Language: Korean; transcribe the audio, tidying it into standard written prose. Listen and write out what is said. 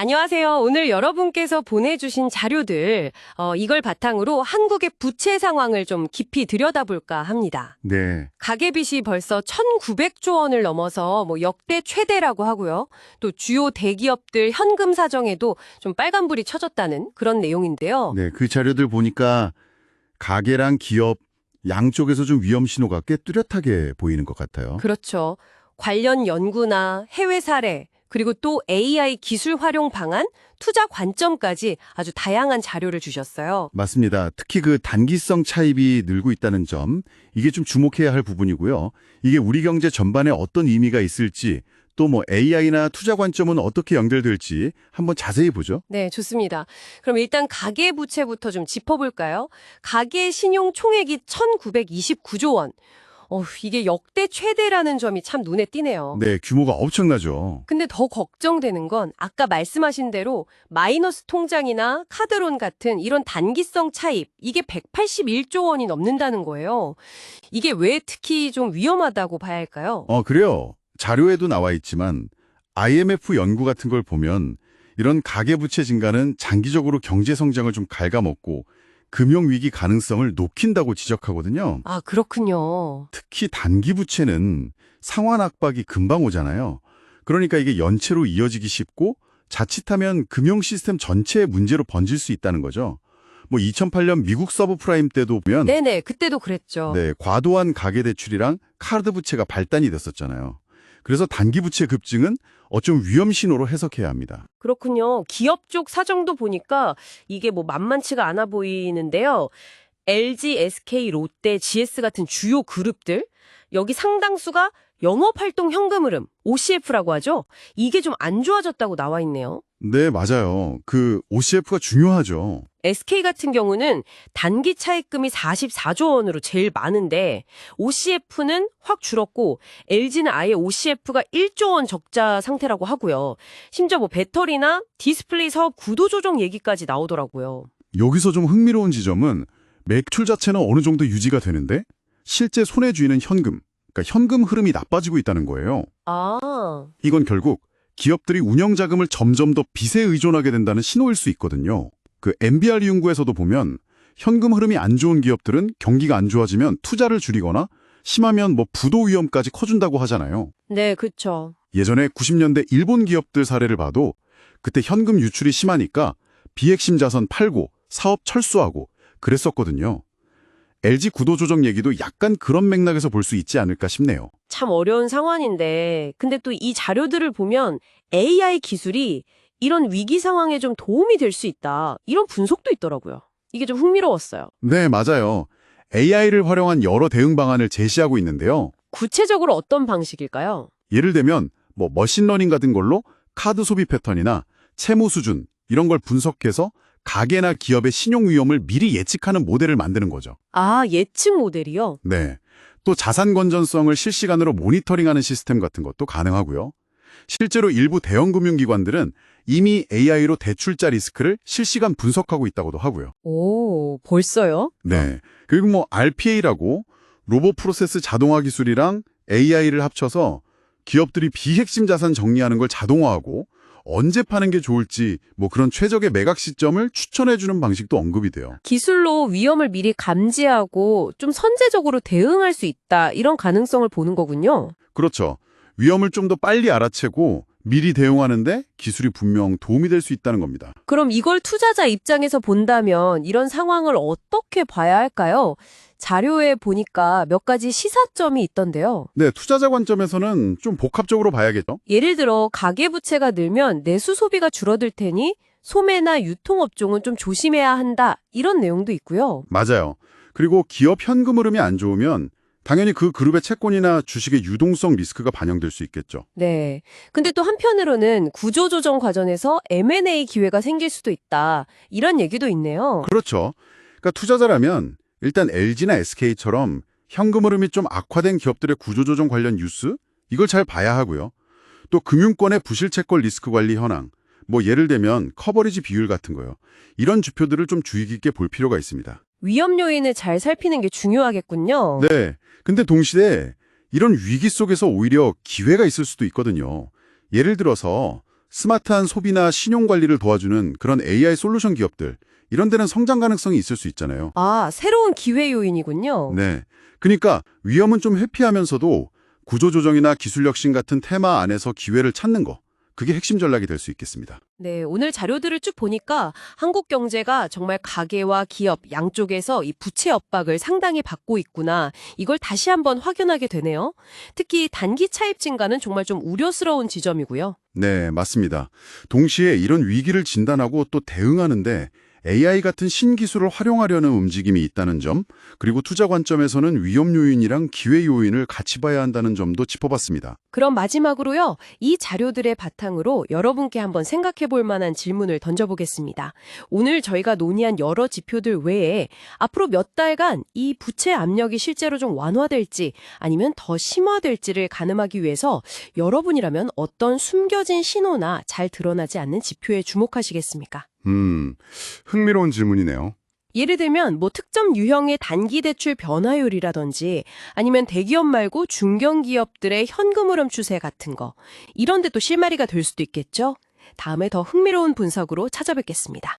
안녕하세요. 오늘 여러분께서 보내주신 자료들, 이걸 바탕으로 한국의 부채 상황을 좀 깊이 들여다볼까 합니다. 네, 가계빚이 벌써 1,900조 원을 넘어서 역대 최대라고 하고요. 또 주요 대기업들 현금 사정에도 좀 빨간불이 켜졌다는 그런 내용인데요. 네, 그 자료들 보니까 가게랑 기업 양쪽에서 좀 위험 신호가 꽤 뚜렷하게 보이는 것 같아요. 그렇죠. 관련 연구나 해외 사례, 그리고 또 AI 기술 활용 방안, 투자 관점까지 아주 다양한 자료를 주셨어요. 맞습니다. 특히 그 단기성 차입이 늘고 있다는 점, 이게 좀 주목해야 할 부분이고요. 이게 우리 경제 전반에 어떤 의미가 있을지, 또 AI나 투자 관점은 어떻게 연결될지 한번 자세히 보죠. 네, 좋습니다. 그럼 일단 가계부채부터 좀 짚어볼까요? 가계 신용 총액이 1,929조 원. 이게 역대 최대라는 점이 참 눈에 띄네요. 네, 규모가 엄청나죠. 근데 더 걱정되는 건 아까 말씀하신 대로 마이너스 통장이나 카드론 같은 이런 단기성 차입, 이게 181조 원이 넘는다는 거예요. 이게 왜 특히 좀 위험하다고 봐야 할까요? 그래요. 자료에도 나와 있지만 IMF 연구 같은 걸 보면 이런 가계부채 증가는 장기적으로 경제 성장을 좀 갉아먹고 금융위기 가능성을 높인다고 지적하거든요. 아, 그렇군요. 특히 단기 부채는 상환 압박이 금방 오잖아요. 그러니까 이게 연체로 이어지기 쉽고 자칫하면 금융 시스템 전체의 문제로 번질 수 있다는 거죠. 2008년 미국 서브프라임 때도 보면 네네, 그때도 그랬죠. 네, 과도한 가계대출이랑 카드 부채가 발단이 됐었잖아요. 그래서 단기 부채 급증은 어쩜 위험 신호로 해석해야 합니다. 그렇군요. 기업 쪽 사정도 보니까 이게 만만치가 않아 보이는데요. LG, SK, 롯데, GS 같은 주요 그룹들, 여기 상당수가 영업활동 현금 흐름, OCF라고 하죠. 이게 좀 안 좋아졌다고 나와 있네요. 네, 맞아요. 그 OCF가 중요하죠. SK 같은 경우는 단기 차입금이 44조 원으로 제일 많은데 OCF는 확 줄었고 LG는 아예 OCF가 1조 원 적자 상태라고 하고요. 심지어 배터리나 디스플레이 사업 구도조정 얘기까지 나오더라고요. 여기서 좀 흥미로운 지점은 매출 자체는 어느 정도 유지가 되는데 실제 손에 쥐는 현금, 그러니까 현금 흐름이 나빠지고 있다는 거예요. 아, 이건 결국 기업들이 운영 자금을 점점 더 빚에 의존하게 된다는 신호일 수 있거든요. 그 MBR 연구에서도 보면 현금 흐름이 안 좋은 기업들은 경기가 안 좋아지면 투자를 줄이거나 심하면 부도 위험까지 커준다고 하잖아요. 네, 그렇죠. 예전에 90년대 일본 기업들 사례를 봐도 그때 현금 유출이 심하니까 비핵심 자산 팔고 사업 철수하고 그랬었거든요. LG 구도조정 얘기도 약간 그런 맥락에서 볼 수 있지 않을까 싶네요. 참 어려운 상황인데 근데 또 이 자료들을 보면 AI 기술이 이런 위기 상황에 좀 도움이 될 수 있다. 이런 분석도 있더라고요. 이게 좀 흥미로웠어요. 네, 맞아요. AI를 활용한 여러 대응 방안을 제시하고 있는데요. 구체적으로 어떤 방식일까요? 예를 들면 머신러닝 같은 걸로 카드 소비 패턴이나 채무 수준 이런 걸 분석해서 가게나 기업의 신용 위험을 미리 예측하는 모델을 만드는 거죠. 아, 예측 모델이요? 네. 또 자산 건전성을 실시간으로 모니터링하는 시스템 같은 것도 가능하고요. 실제로 일부 대형 금융기관들은 이미 AI로 대출자 리스크를 실시간 분석하고 있다고도 하고요. 오, 벌써요? 네. 그리고 RPA라고 로보 프로세스 자동화 기술이랑 AI를 합쳐서 기업들이 비핵심 자산 정리하는 걸 자동화하고 언제 파는 게 좋을지 그런 최적의 매각 시점을 추천해주는 방식도 언급이 돼요. 기술로 위험을 미리 감지하고 좀 선제적으로 대응할 수 있다. 이런 가능성을 보는 거군요. 그렇죠. 위험을 좀 더 빨리 알아채고 미리 대응하는데 기술이 분명 도움이 될 수 있다는 겁니다. 그럼 이걸 투자자 입장에서 본다면 이런 상황을 어떻게 봐야 할까요? 자료에 보니까 몇 가지 시사점이 있던데요. 네, 투자자 관점에서는 좀 복합적으로 봐야겠죠. 예를 들어 가계부채가 늘면 내수 소비가 줄어들 테니 소매나 유통업종은 좀 조심해야 한다. 이런 내용도 있고요. 맞아요. 그리고 기업 현금 흐름이 안 좋으면 당연히 그 그룹의 채권이나 주식의 유동성 리스크가 반영될 수 있겠죠. 네. 근데 또 한편으로는 구조조정 과정에서 M&A 기회가 생길 수도 있다. 이런 얘기도 있네요. 그렇죠. 그러니까 투자자라면 일단 LG나 SK처럼 현금 흐름이 좀 악화된 기업들의 구조조정 관련 뉴스 이걸 잘 봐야 하고요. 또 금융권의 부실채권 리스크 관리 현황, 예를 들면 커버리지 비율 같은 거요. 이런 지표들을 좀 주의 깊게 볼 필요가 있습니다. 위험 요인을 잘 살피는 게 중요하겠군요. 네. 근데 동시에 이런 위기 속에서 오히려 기회가 있을 수도 있거든요. 예를 들어서 스마트한 소비나 신용 관리를 도와주는 그런 AI 솔루션 기업들, 이런 데는 성장 가능성이 있을 수 있잖아요. 아, 새로운 기회 요인이군요. 네. 그러니까 위험은 좀 회피하면서도 구조조정이나 기술혁신 같은 테마 안에서 기회를 찾는 거, 그게 핵심 전략이 될 수 있겠습니다. 네, 오늘 자료들을 쭉 보니까 한국 경제가 정말 가계와 기업 양쪽에서 이 부채 압박을 상당히 받고 있구나. 이걸 다시 한번 확인하게 되네요. 특히 단기 차입 증가는 정말 좀 우려스러운 지점이고요. 네, 맞습니다. 동시에 이런 위기를 진단하고 또 대응하는데 AI 같은 신기술을 활용하려는 움직임이 있다는 점, 그리고 투자 관점에서는 위험 요인이랑 기회 요인을 같이 봐야 한다는 점도 짚어봤습니다. 그럼 마지막으로요, 이 자료들의 바탕으로 여러분께 한번 생각해 볼 만한 질문을 던져보겠습니다. 오늘 저희가 논의한 여러 지표들 외에 앞으로 몇 달간 이 부채 압력이 실제로 좀 완화될지 아니면 더 심화될지를 가늠하기 위해서 여러분이라면 어떤 숨겨진 신호나 잘 드러나지 않는 지표에 주목하시겠습니까? 흥미로운 질문이네요. 예를 들면 뭐 특정 유형의 단기 대출 변화율이라든지 아니면 대기업 말고 중견기업들의 현금 흐름 추세 같은 거, 이런 데 또 실마리가 될 수도 있겠죠? 다음에 더 흥미로운 분석으로 찾아뵙겠습니다.